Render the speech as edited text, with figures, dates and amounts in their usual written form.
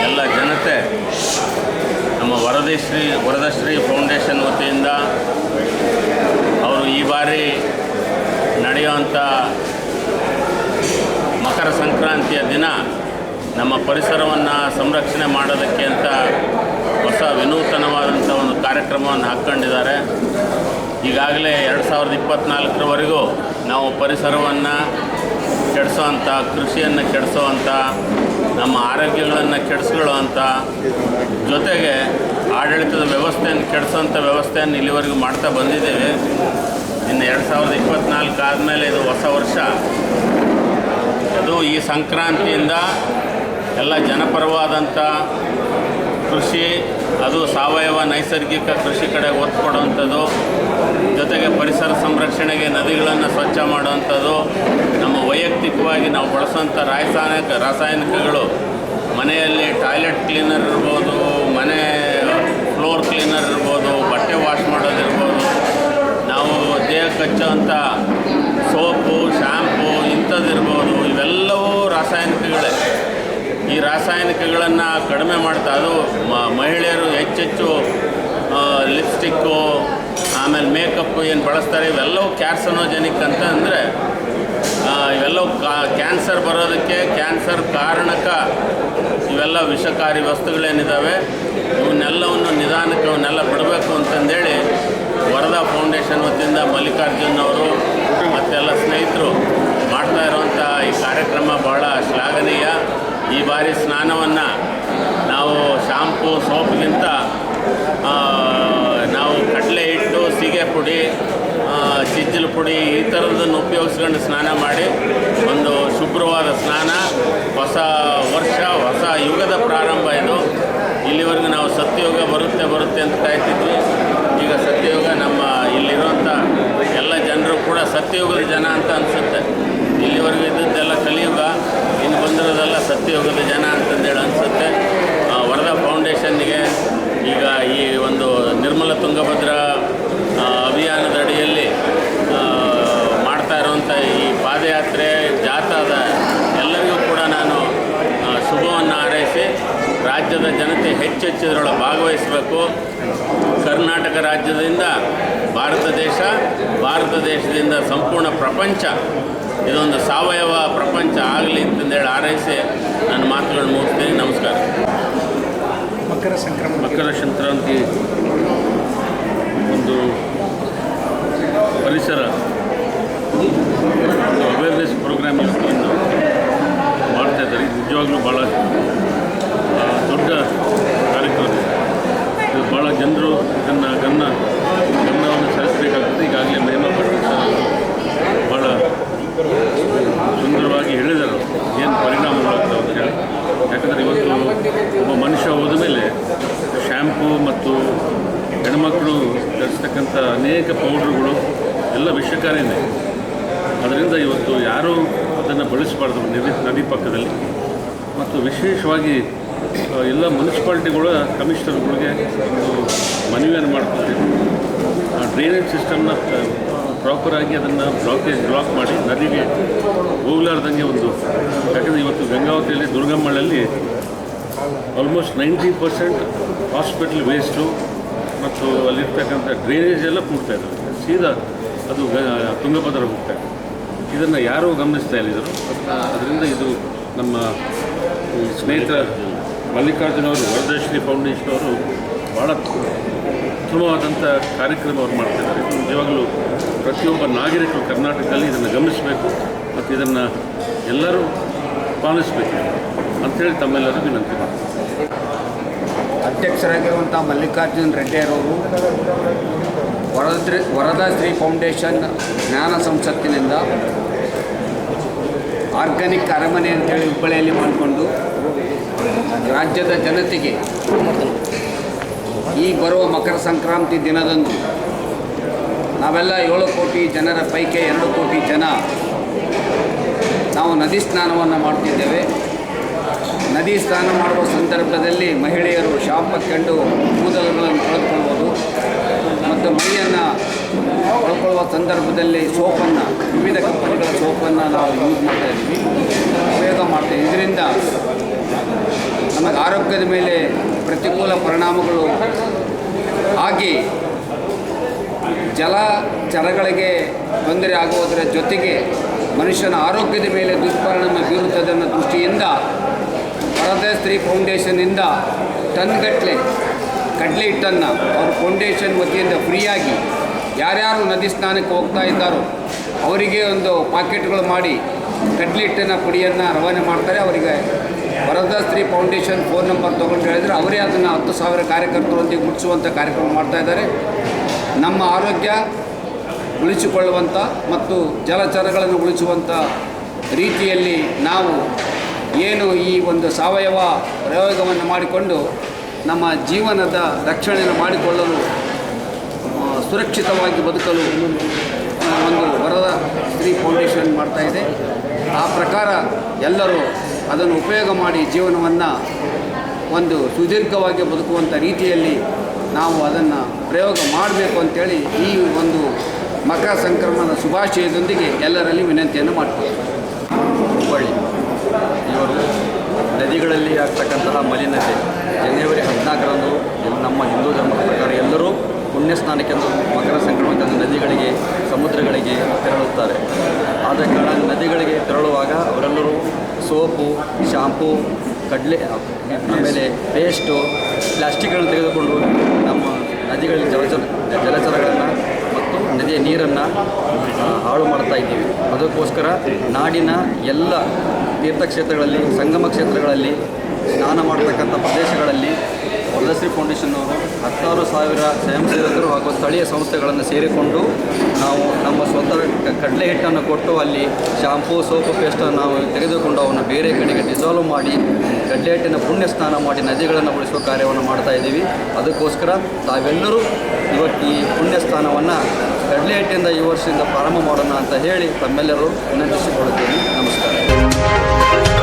ಎಲ್ಲ ಜನತೆ ನಮ್ಮ ವರದಶ್ರೀ ಫೌಂಡೇಶನ್ ವತಿಯಿಂದ ಅವರು ಈ ಬಾರಿ ನಡೆಯುವಂಥ ಮಕರ ಸಂಕ್ರಾಂತಿಯ ದಿನ ನಮ್ಮ ಪರಿಸರವನ್ನು ಸಂರಕ್ಷಣೆ ಮಾಡೋದಕ್ಕೆ ಅಂತ ಹೊಸ ವಿನೂತನವಾದಂಥ ಒಂದು ಕಾರ್ಯಕ್ರಮವನ್ನು ಹಾಕ್ಕೊಂಡಿದ್ದಾರೆ. ಈಗಾಗಲೇ 2024ರವರೆಗೂ ನಾವು ಪರಿಸರವನ್ನು ಕೆಡಿಸೋವಂಥ, ಕೃಷಿಯನ್ನು ಕೆಡಿಸೋವಂಥ, ನಮ್ಮ ಆರೋಗ್ಯಗಳನ್ನು ಕೆಡಿಸ್ಕೊಳ್ಳೋವಂಥ, ಜೊತೆಗೆ ಆಡಳಿತದ ವ್ಯವಸ್ಥೆಯನ್ನು ಕೆಡಿಸೋವಂಥ ವ್ಯವಸ್ಥೆಯನ್ನು ಇಲ್ಲಿವರೆಗೂ ಮಾಡ್ತಾ ಬಂದಿದ್ದೇವೆ. ಇನ್ನು 2024 ಆದಮೇಲೆ ಇದು ಹೊಸ ವರ್ಷ. ಅದು ಈ ಸಂಕ್ರಾಂತಿಯಿಂದ ಎಲ್ಲ ಜನಪರವಾದಂಥ ಕೃಷಿ, ಅದು ಸಾವಯವ ನೈಸರ್ಗಿಕ ಕೃಷಿ ಕಡೆ ಒತ್ತು ಕೊಡುವಂಥದ್ದು, ಜೊತೆಗೆ ಪರಿಸರ ಸಂರಕ್ಷಣೆಗೆ ನದಿಗಳನ್ನು ಸ್ವಚ್ಛ ಮಾಡುವಂಥದ್ದು, ನಮ್ಮ ವೈಯಕ್ತಿಕವಾಗಿ ನಾವು ಬಳಸೋಂಥ ರಾಸಾಯನಿಕಗಳು, ಮನೆಯಲ್ಲಿ ಟಾಯ್ಲೆಟ್ ಕ್ಲೀನರ್ ಇರ್ಬೋದು, ಮನೆ ಫ್ಲೋರ್ ಕ್ಲೀನರ್ ಇರ್ಬೋದು, ಬಟ್ಟೆ ವಾಶ್ ಮಾಡೋದಿರ್ಬೋದು, ನಾವು ದೇಹಕ್ಕೆ ಹಚ್ಚೋವಂಥ ಸೋಪು, ಶ್ಯಾಂಪು ಇಂಥದ್ದಿರ್ಬೋದು, ಇವೆಲ್ಲವೂ ರಾಸಾಯನಿಕಗಳೇ. ಈ ರಾಸಾಯನಿಕಗಳನ್ನು ಕಡಿಮೆ ಮಾಡ್ತಾ, ಅದು ಮಹಿಳೆಯರು ಹೆಚ್ಚೆಚ್ಚು ಲಿಪ್ಸ್ಟಿಕ್ಕು, ಆಮೇಲೆ ಮೇಕಪ್ಪು ಏನು ಬಳಸ್ತಾರೆ, ಇವೆಲ್ಲವೂ ಕ್ಯಾರ್ಸನೋಜೆನಿಕ್ ಅಂತ. ಅಂದರೆ ಇವೆಲ್ಲವೂ ಕ್ಯಾನ್ಸರ್ ಬರೋದಕ್ಕೆ, ಕ್ಯಾನ್ಸರ್ ಕಾರಣಕ ಇವೆಲ್ಲ ವಿಷಕಾರಿ ವಸ್ತುಗಳೇನಿದ್ದಾವೆ, ಇವನ್ನೆಲ್ಲವನ್ನು ನಿಧಾನಕ್ಕೆ ಅವನ್ನೆಲ್ಲ ಬಿಡಬೇಕು ಅಂತಂದೇಳಿ ವರದಾ ಫೌಂಡೇಶನ್ ವತಿಯಿಂದ ಮಲ್ಲಿಕಾರ್ಜುನ್ ಅವರು ಮತ್ತೆಲ್ಲ ಸ್ನೇಹಿತರು ಮಾಡ್ತಾ ಇರುವಂಥ ಈ ಕಾರ್ಯಕ್ರಮ ಬಹಳ ಶ್ಲಾಘನೀಯ. ಈ ಬಾರಿ ಸ್ನಾನವನ್ನು ನಾವು ಶಾಂಪು, ಸೋಪ್ಗಿಂತ ನಾವು ಕಡಲೆ ಹಿಟ್ಟು, ಸೀಗೆ ಪುಡಿ, ಚಿಜ್ಜಲು ಪುಡಿ ಈ ಥರದನ್ನು ಉಪಯೋಗಿಸ್ಕೊಂಡು ಸ್ನಾನ ಮಾಡಿ ಒಂದು ಶುಭ್ರವಾದ ಸ್ನಾನ. ಹೊಸ ವರ್ಷ, ಹೊಸ ಯುಗದ ಪ್ರಾರಂಭ ಇದು. ಇಲ್ಲಿವರೆಗೂ ನಾವು ಸತ್ಯಯುಗ ಬರುತ್ತೆ ಅಂತ ಕಾಯ್ತಿದ್ವಿ. ಈಗ ಸತ್ಯಯುಗ, ನಮ್ಮ ಇಲ್ಲಿರುವಂಥ ಎಲ್ಲ ಜನರು ಕೂಡ ಸತ್ಯಯುಗದ ಜನ ಅಂತ ಅನಿಸುತ್ತೆ. ಇಲ್ಲಿವರೆಗೂ ಇದ್ದದ್ದೆಲ್ಲ ಕಲಿಯುಗ, ಇನ್ನು ಬಂದಿರೋದೆಲ್ಲ ಸತ್ಯಯುಗದ ಜನ ಅಂತಂದೇಳಿ ಅನಿಸುತ್ತೆ. ವರದಾ ಫೌಂಡೇಶನ್ನಿಗೆ ಈಗ ಈ ಒಂದು ನಿರ್ಮಲ ತುಂಗಭದ್ರಾ ಅಭಿಯಾನದ ಅಡಿಯಲ್ಲಿ ಮಾಡ್ತಾ ಇರುವಂಥ ಈ ಪಾದಯಾತ್ರೆ, ಜಾಥಾದ ಎಲ್ಲರಿಗೂ ಕೂಡ ನಾನು ಶುಭವನ್ನು ಹಾರೈಸಿ, ರಾಜ್ಯದ ಜನತೆ ಹೆಚ್ಚೆಚ್ಚದ್ರೊಳಗೆ ಭಾಗವಹಿಸಬೇಕು. ಕರ್ನಾಟಕ ರಾಜ್ಯದಿಂದ ಭಾರತ ದೇಶದಿಂದ ಸಂಪೂರ್ಣ ಪ್ರಪಂಚ, ಇದೊಂದು ಸಾವಯವ ಪ್ರಪಂಚ ಆಗಲಿ ಅಂತಂದೇಳಿ ಹಾರೈಸಿ ನನ್ನ ಮಾತುಗಳನ್ನು ಮುಗಿಸ್ತೀನಿ. ನಮಸ್ಕಾರ. ಮಕರ ಸಂಕ್ರಾಂತಿ ಒಂದು ಪರಿಸರ ಅವೇರ್ನೆಸ್ ಪ್ರೋಗ್ರಾಮ್ ಇವತ್ತು ಮಾಡ್ತಾಯಿದ್ದಾರೆ. ನಿಜವಾಗ್ಲೂ ಭಾಳ ದೊಡ್ಡ ಕಾರ್ಯಕ್ರಮ. ಇದು ಭಾಳ ಜನರು ಇದನ್ನು ಗಮನವನ್ನು ಸೆಳೆಸಬೇಕಾಗ್ತದೆ. ಈಗಾಗಲೇ ಮಹಿಮಾ ಪಾಟೀಲ್ ಸರ್ ಭಾಳ ಸುಂದರವಾಗಿ ಹೇಳಿದರು ಏನು ಪರಿಣಾಮಗಳಾಗ್ತವೆ ಅಂತ ಹೇಳಿ. ಯಾಕಂದರೆ ಇವತ್ತು ಒಬ್ಬ ಮನುಷ್ಯ ಹೋದ ಮೇಲೆ ಶ್ಯಾಂಪು ಮತ್ತು ಹೆಣ್ಮಕ್ಳು ಧರಿಸ್ತಕ್ಕಂಥ ಅನೇಕ ಪೌಡ್ರುಗಳು ಎಲ್ಲ ವಿಷಕಾರಿನೇ. ಅದರಿಂದ ಇವತ್ತು ಯಾರೂ ಅದನ್ನು ಬಳಸಬಾರ್ದು ನದಿ ಪಕ್ಕದಲ್ಲಿ. ಮತ್ತು ವಿಶೇಷವಾಗಿ ಎಲ್ಲ ಮುನ್ಸಿಪಾಲ್ಟಿಗಳ ಕಮಿಷನರ್ಗಳಿಗೆ ಒಂದು ಮನವಿಯನ್ನು ಮಾಡ್ಕೊಳ್ತೀವಿ. ಡ್ರೈನೇಜ್ ಸಿಸ್ಟಮ್ನ ಪ್ರಾಪರಾಗಿ ಅದನ್ನು ಬ್ಲಾಕ್ ಮಾಡಿ ನದಿಗೆ ಹೋಗಲಾರ್ದಂಗೆ ಒಂದು. ಯಾಕಂದರೆ ಇವತ್ತು ಗಂಗಾವತಿಯಲ್ಲಿ, ದುರ್ಗಮ್ಮಳಲ್ಲಿ ಆಲ್ಮೋಸ್ಟ್ 90% ಹಾಸ್ಪಿಟಲ್ ವೇಸ್ಟು ಮತ್ತು ಅಲ್ಲಿರ್ತಕ್ಕಂಥ ಡ್ರೈನೇಜ್ ಎಲ್ಲ ಕೂಡ್ತಾ ಇದ್ದಾರೆ. ಸೀದಾ ಅದು ತುಂಗಭದ್ರಾ ಹೋಗ್ತಾ ಇದೆ. ಇದನ್ನು ಯಾರೂ ಗಮನಿಸ್ತಾ ಇಲ್ಲಿದ್ದರು. ಅದರಿಂದ ಇದು ನಮ್ಮ ಸ್ನೇಹಿತರ ಮಲ್ಲಿಕಾರ್ಜುನ್ ಅವರು, ವರದಶ್ರೀ ಫೌಂಡೇಶನ್ ಅವರು ಭಾಳ ಉತ್ತಮವಾದಂಥ ಕಾರ್ಯಕ್ರಮ ಅವ್ರು ಮಾಡ್ತಿದ್ದಾರೆ. ನಿಜವಾಗಲೂ ಪ್ರತಿಯೊಬ್ಬ ನಾಗರಿಕರು ಕರ್ನಾಟಕದಲ್ಲಿ ಇದನ್ನು ಗಮನಿಸಬೇಕು ಮತ್ತು ಇದನ್ನು ಎಲ್ಲರೂ ಪಾಲಿಸಬೇಕು ಅಂಥೇಳಿ ತಮ್ಮೆಲ್ಲರೂ ವಿನಂತಿ ಮಾಡ್ತಾರೆ. ಅಧ್ಯಕ್ಷರಾಗಿರುವಂಥ ಮಲ್ಲಿಕಾರ್ಜುನ್ ರೆಡ್ಡಿಯರವರು ವರದಾಶ್ರೀ ಫೌಂಡೇಶನ್ ಜ್ಞಾನ ಸಂಸತ್ತಿನಿಂದ ಆರ್ಗ್ಯಾನಿಕ್ ಅರಮನೆ ಅಂತೇಳಿ ಹುಬ್ಬಳ್ಳಿಯಲ್ಲಿ ಮಾಡಿಕೊಂಡು ರಾಜ್ಯದ ಜನತೆಗೆ ಈ ಬರುವ ಮಕರ ಸಂಕ್ರಾಂತಿ ದಿನದಂದು ನಾವೆಲ್ಲ 7 ಕೋಟಿ ಜನರ ಪೈಕಿ 2 ಕೋಟಿ ಜನ ನಾವು ನದಿ ಸ್ನಾನವನ್ನು ಮಾಡ್ತಿದ್ದೇವೆ. ನದಿ ಸ್ನಾನ ಮಾಡುವ ಸಂದರ್ಭದಲ್ಲಿ ಮಹಿಳೆಯರು ಶಾಂಪ್ ಹಾಕ್ಕೊಂಡು ಕೂದಲುಗಳನ್ನು ತೊಳೆದುಕೊಳ್ಬೋದು ಮತ್ತು ಮೈಯನ್ನು ತೊಳ್ಕೊಳ್ಳುವ ಸಂದರ್ಭದಲ್ಲಿ ಸೋಪನ್ನು, ವಿವಿಧ ಕಂಪನಿಗಳ ಸೋಪನ್ನು ನಾವು ಯೂಸ್ ಮಾಡ್ತಾಯಿದ್ದೀವಿ, ಉಪಯೋಗ ಮಾಡ್ತಾಯಿದ್ದೀವಿ. ಇದರಿಂದ ಆರೋಗ್ಯದ ಮೇಲೆ ಪ್ರತಿಕೂಲ ಪರಿಣಾಮಗಳು ಆಗಿ ಜಲಚರಗಳಿಗೆ ತೊಂದರೆ ಆಗುವುದರ ಜೊತೆಗೆ ಮನುಷ್ಯನ ಆರೋಗ್ಯದ ಮೇಲೆ ದುಷ್ಪರಿಣಾಮ ಬೀರುತ್ತದೆ ಅನ್ನೋ ದೃಷ್ಟಿಯಿಂದ ವರದಾ ಸ್ತ್ರೀ ಫೌಂಡೇಶನ್ನಿಂದ ಟನ್ಗಟ್ಟಲೆ ಕಡಲೆ ಹಿಟ್ಟನ್ನು ಅವ್ರ ಫೌಂಡೇಶನ್ ವತಿಯಿಂದ ಫ್ರೀಯಾಗಿ ಯಾರ್ಯಾರು ನದಿ ಸ್ನಾನಕ್ಕೆ ಹೋಗ್ತಾ ಇದ್ದಾರೋ ಅವರಿಗೆ ಒಂದು ಪಾಕೆಟ್ಗಳು ಮಾಡಿ ಕಡಲೆ ಹಿಟ್ಟಿನ ಪುಡಿಯನ್ನು ರವಾನೆ ಮಾಡ್ತಾರೆ. ಅವರಿಗೆ ವರದಾ ಸ್ತ್ರೀ ಫೌಂಡೇಶನ್ ಫೋನ್ ನಂಬರ್ ತೊಗೊಂಡು ಹೇಳಿದರೆ ಅವರೇ ಅದನ್ನು 10,000 ಕಾರ್ಯಕರ್ತರೊಂದಿಗೆ ಮುಟ್ಟಿಸುವಂಥ ಕಾರ್ಯಕ್ರಮ ಮಾಡ್ತಾಯಿದ್ದಾರೆ. ನಮ್ಮ ಆರೋಗ್ಯ ಉಳಿಸಿಕೊಳ್ಳುವಂಥ ಮತ್ತು ಜಲಚರಗಳನ್ನು ಉಳಿಸುವಂಥ ರೀತಿಯಲ್ಲಿ ನಾವು ಏನು ಈ ಒಂದು ಸಾವಯವ ಪ್ರಯೋಗವನ್ನು ಮಾಡಿಕೊಂಡು ನಮ್ಮ ಜೀವನದ ರಕ್ಷಣೆಯನ್ನು ಮಾಡಿಕೊಳ್ಳಲು ಸುರಕ್ಷಿತವಾಗಿ ಬದುಕಲು ಒಂದು ವರದಾ ಸ್ತ್ರೀ ಫೌಂಡೇಶನ್ ಮಾಡ್ತಾಯಿದೆ. ಆ ಪ್ರಕಾರ ಎಲ್ಲರೂ ಅದನ್ನು ಉಪಯೋಗ ಮಾಡಿ ಜೀವನವನ್ನು ಒಂದು ಸುದೀರ್ಘವಾಗಿ ಬದುಕುವಂಥ ರೀತಿಯಲ್ಲಿ ನಾವು ಅದನ್ನು ಪ್ರಯೋಗ ಮಾಡಬೇಕು ಅಂತೇಳಿ ಈ ಒಂದು ಮಕರ ಸಂಕ್ರಮಣದ ಶುಭಾಶಯದೊಂದಿಗೆ ಎಲ್ಲರಲ್ಲಿ ವಿನಂತಿಯನ್ನು ಮಾಡ್ತೀವಿ. ಹುಬ್ಬಳ್ಳಿ ಇವರು ನದಿಗಳಲ್ಲಿ ಆಗ್ತಕ್ಕಂತಹ ಮಲಿನತೆ ಜನವರಿ 14ರಂದು ನಮ್ಮ ಹಿಂದೂ ಧರ್ಮದ ಪ್ರಕಾರ ಎಲ್ಲರೂ ಪುಣ್ಯ ಸ್ನಾನಕ್ಕೆಂದು ಮಕರ ಸಂಕ್ರಮಣದ ನದಿಗಳಿಗೆ ಸಮುದ್ರಗಳಿಗೆ ತೆರಳುತ್ತಾರೆ. ಆದ ಕಾರಣ ನದಿಗಳಿಗೆ ತೆರಳುವಾಗ ಅವರೆಲ್ಲರೂ ಸೋಪು, ಶಾಂಪೂ, ಕಡಲೆ ಆಮೇಲೆ ಪೇಸ್ಟು, ಪ್ಲಾಸ್ಟಿಕ್ಗಳನ್ನು ತೆಗೆದುಕೊಂಡು ನಮ್ಮ ನದಿಗಳಲ್ಲಿ ಜಲಚರಗಳನ್ನು ಮತ್ತು ನದಿಯ ನೀರನ್ನು ಹಾಳು ಮಾಡ್ತಾ ಇದ್ದೀವಿ. ಅದಕ್ಕೋಸ್ಕರ ನಾಡಿನ ಎಲ್ಲ ತೀರ್ಥಕ್ಷೇತ್ರಗಳಲ್ಲಿ, ಸಂಗಮ ಕ್ಷೇತ್ರಗಳಲ್ಲಿ, ಸ್ನಾನ ಮಾಡತಕ್ಕಂಥ ಪ್ರದೇಶಗಳಲ್ಲಿ ವರದಾ ಸ್ತ್ರೀ ಫೌಂಡೇಶನ್ನವರು 16,000 ಸ್ವಯಂ ಸೇವಕರು ಹಾಗೂ ಸ್ಥಳೀಯ ಸಂಸ್ಥೆಗಳನ್ನು ಸೇರಿಕೊಂಡು ನಾವು ನಮ್ಮ ಸ್ವಂತ ಕಡಲೆ ಹಿಟ್ಟನ್ನು ಕೊಟ್ಟು ಅಲ್ಲಿ ಶಾಂಪೂ, ಸೋಪು, ಪೇಸ್ಟನ್ನು ನಾವು ತೆಗೆದುಕೊಂಡು ಅವನ್ನು ಬೇರೆ ಕಡೆಗೆ ಡಿಸಾಲ್ವ್ ಮಾಡಿ ಕಡಲೆ ಹಿಟ್ಟಿನ ಪುಣ್ಯ ಸ್ನಾನ ಮಾಡಿ ನದಿಗಳನ್ನು ಉಳಿಸುವ ಕಾರ್ಯವನ್ನು ಮಾಡ್ತಾ ಇದ್ದೀವಿ. ಅದಕ್ಕೋಸ್ಕರ ತಾವೆಲ್ಲರೂ ಇವತ್ತು ಈ ಪುಣ್ಯ ಸ್ನಾನವನ್ನು ಕಡಲೆ ಹಿಟ್ಟಿಂದ ಈ ವರ್ಷದಿಂದ ಪ್ರಾರಂಭ ಮಾಡೋಣ ಅಂತ ಹೇಳಿ ತಮ್ಮೆಲ್ಲರೂ ವಿನಂತಿಸಿಕೊಳ್ಳುತ್ತೇನೆ. ನಮಸ್ಕಾರ.